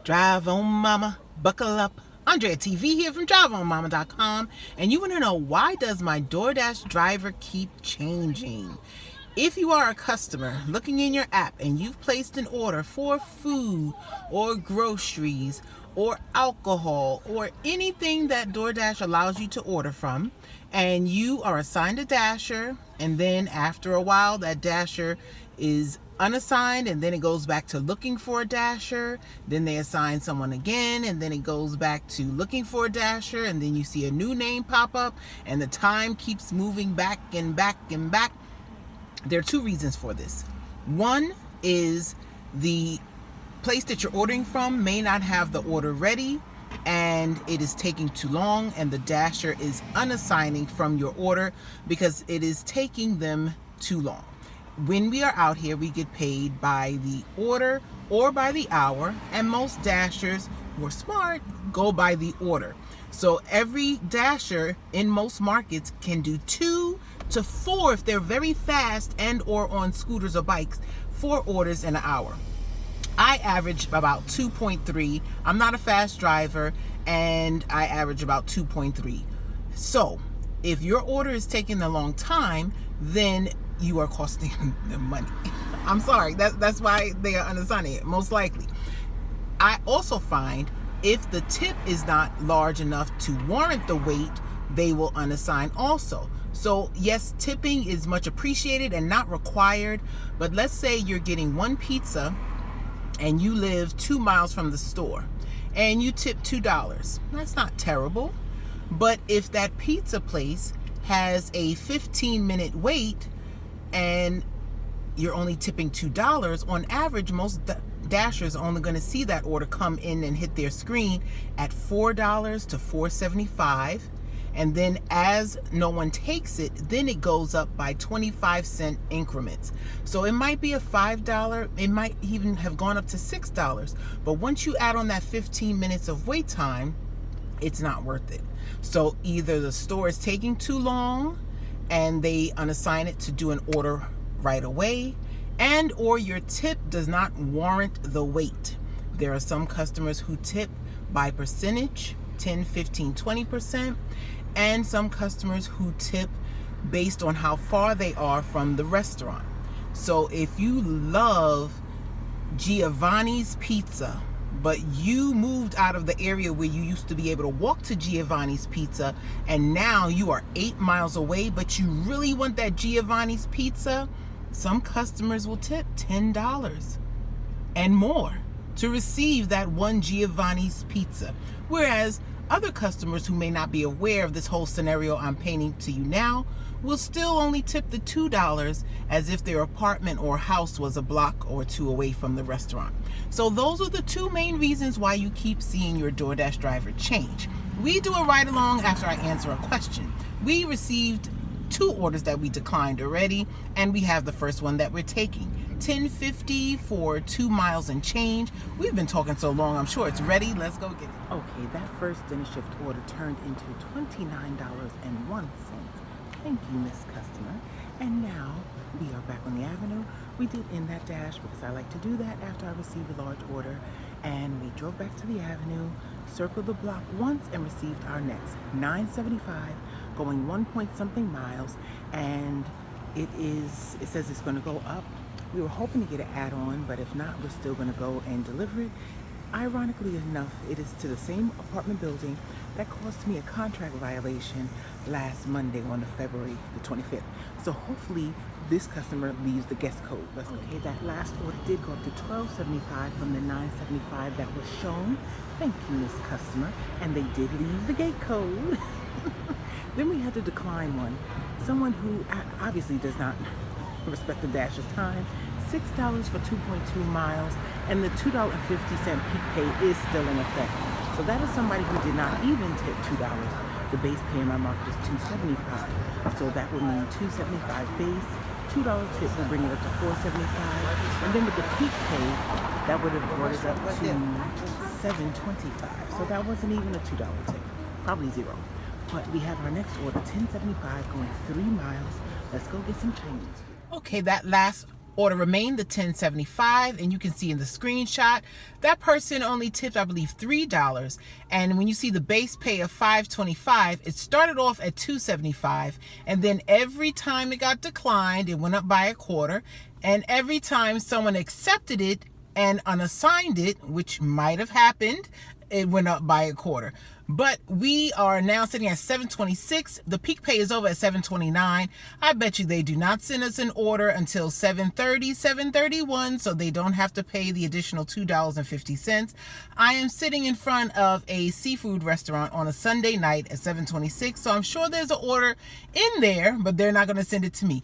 Drive on mama, buckle up. Andrea TV here from driveonmama.com, and you want to know, why does my Doordash driver keep changing? If you are a customer looking in your app and you've placed an order for food or groceries or alcohol or anything that Doordash allows you to order from, and you are assigned a dasher, and then after a while that dasher is unassigned, and then it goes back to looking for a dasher, then they assign someone again, and then it goes back to looking for a dasher, and then you see a new name pop up, and the time keeps moving back and back and back. There are two reasons for this. One is the place that you're ordering from may not have the order ready, and it is taking too long, and the dasher is unassigning from your order because it is taking them too long. When we are out here, we get paid by the order or by the hour, and most dashers who are smart go by the order. So every dasher in most markets can do 2 to 4, if they're very fast and or on scooters or bikes, 4 orders in an hour. I average about 2.3. I'm not a fast driver, and I average about 2.3. So if your order is taking a long time, then you are costing them money. I'm sorry, that's why they are unassigning it, most likely. I also find if the tip is not large enough to warrant the wait, they will unassign also. So yes, tipping is much appreciated and not required, but let's say you're getting one pizza and you live 2 miles from the store and you tip $2. That's not terrible. But if that pizza place has a 15-minute wait and you're only tipping $2, on average, most dashers are only going to see that order come in and hit their screen at $4 to $4.75. And then as no one takes it, then it goes up by 25-cent increments. So it might be a $5, it might even have gone up to $6. But once you add on that 15 minutes of wait time, it's not worth it. So either the store is taking too long and they unassign it to do an order right away, and or your tip does not warrant the wait. There are some customers who tip by percentage, 10, 15, 20%, and some customers who tip based on how far they are from the restaurant. So if you love Giovanni's Pizza, but you moved out of the area where you used to be able to walk to Giovanni's Pizza, and now you are 8 miles away, but you really want that Giovanni's Pizza, some customers will tip $10 and more to receive that one Giovanni's Pizza. Whereas other customers who may not be aware of this whole scenario I'm painting to you now will still only tip the $2 as if their apartment or house was a block or 2 away from the restaurant. So those are the 2 main reasons why you keep seeing your Doordash driver change. We do a ride along after I answer a question. We received 2 orders that we declined already, and we have the first one that we're taking. $10.50 for 2 miles and change. We've been talking so long, I'm sure it's ready. Let's go get it. Okay, that first dinner shift order turned into $29.01. Thank you, Miss Customer. And now we are back on the avenue. We did end that dash because I like to do that after I receive a large order. And we drove back to the avenue, circled the block once, and received our next $9.75, going 1 point something miles. And it says it's going to go up. We were hoping to get an add-on, but if not, we're still going to go and deliver it. Ironically enough, it is to the same apartment building that caused me a contract violation last Monday on February the 25th. So hopefully this customer leaves the guest code. Okay, that last order did go up to $12.75 from the $9.75 that was shown. Thank you, Miss Customer. And they did leave the gate code. Then we had to decline one. Someone who obviously does not respect the dasher's time. $6 for 2.2 miles, and the $2.50 peak pay is still in effect. So that is somebody who did not even tip $2. The base pay in my market is $2.75. So that would mean $2.75 base, $2 tip will bring it up to $4.75, and then with the peak pay, that would have brought it up to $7.25. So that wasn't even a $2 tip, probably zero. But we have our next order, $10.75, going 3 miles. Let's go get some change. Okay, that last order remained the $10.75, and you can see in the screenshot that person only tipped, I believe, $3. And when you see the base pay of $5.25, it started off at $2.75, and then every time it got declined, it went up by a quarter, and every time someone accepted it and unassigned it, which might have happened, it went up by a quarter. But we are now sitting at $7.26. The peak pay is over at $7.29. I bet you they do not send us an order until $7.30, $7.31, so they don't have to pay the additional $2.50. I am sitting in front of a seafood restaurant on a Sunday night at $7.26, so I'm sure there's an order in there, but they're not going to send it to me.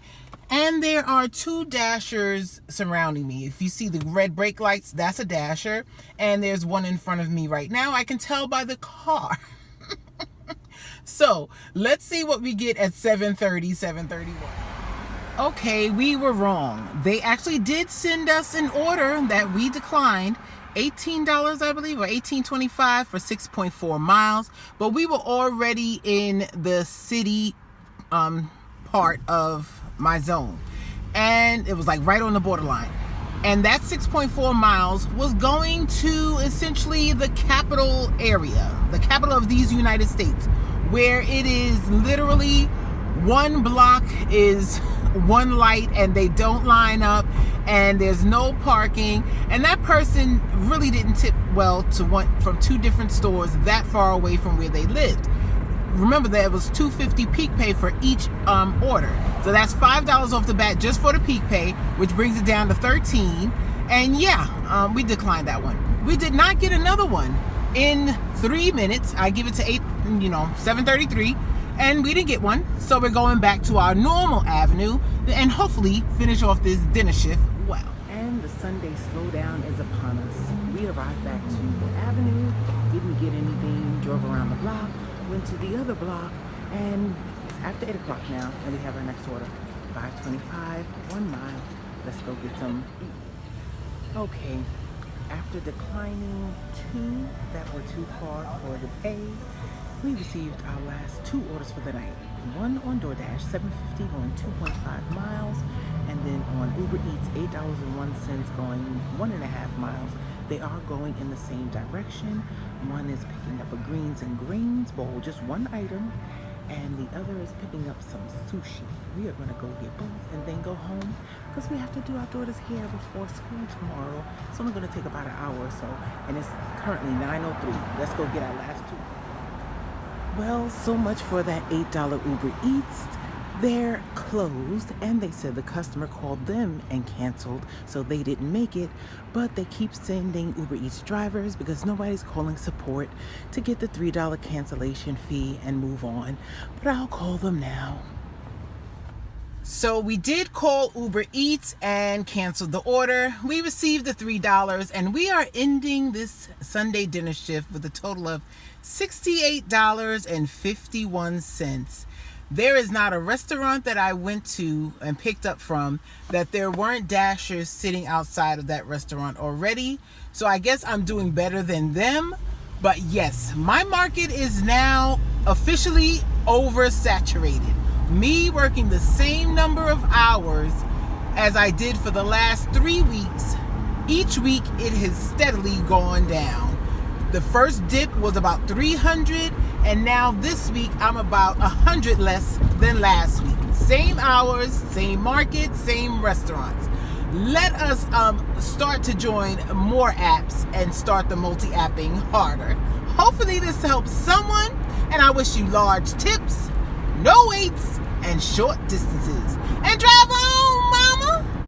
And there are two dashers surrounding me. If you see the red brake lights, that's a dasher. And there's one in front of me right now. I can tell by the car. So let's see what we get at 7:30, 7:31. Okay, we were wrong. They actually did send us an order that we declined. $18, I believe, or $18.25 for 6.4 miles. But we were already in the city part of my zone, and it was like right on the borderline, and that 6.4 miles was going to essentially the capital area, the capital of these United States, where it is literally one block is one light and they don't line up and there's no parking, and that person really didn't tip well to one from two different stores that far away from where they lived. Remember that it was $2.50 peak pay for each order. So that's $5 off the bat just for the peak pay, which brings it down to $13. And yeah, we declined that one. We did not get another one in 3 minutes. I give it to 7:33, and we didn't get one. So we're going back to our normal avenue and hopefully finish off this dinner shift well. And the Sunday slowdown is upon us. We arrived back to the avenue, didn't get anything, drove around the block, went to the other block, and it's after 8 o'clock now, and we have our next order. $5.25, 1 mile. Let's go get some. Okay, after declining 2 that were too far for the pay, we received our last 2 orders for the night. One on Doordash, $7.50 going 2.5 miles, and then on Uber Eats, $8.01 going 1.5 miles. They are going in the same direction. One is picking up a greens and grains bowl, just one item, and the other is picking up some sushi. We are going to go get both and then go home because we have to do our daughter's hair before school tomorrow. It's only going to take about an hour or so, and it's currently 9:03. Let's go get our last 2. Well, so much for that $8 Uber Eats. They're closed, and they said the customer called them and canceled, so they didn't make it. But they keep sending Uber Eats drivers because nobody's calling support to get the $3 cancellation fee and move on. But I'll call them now. So we did call Uber Eats and canceled the order. We received the $3, and we are ending this Sunday dinner shift with a total of $68.51. There is not a restaurant that I went to and picked up from that there weren't dashers sitting outside of that restaurant already. So I guess I'm doing better than them. But yes, my market is now officially oversaturated. Me working the same number of hours as I did for the last 3 weeks, each week it has steadily gone down. The first dip was about 300, and now this week I'm about 100 less than last week. Same hours, same market, same restaurants. Let us start to join more apps and start the multi-apping harder. Hopefully this helps someone, and I wish you large tips, no waits, and short distances. And drive on!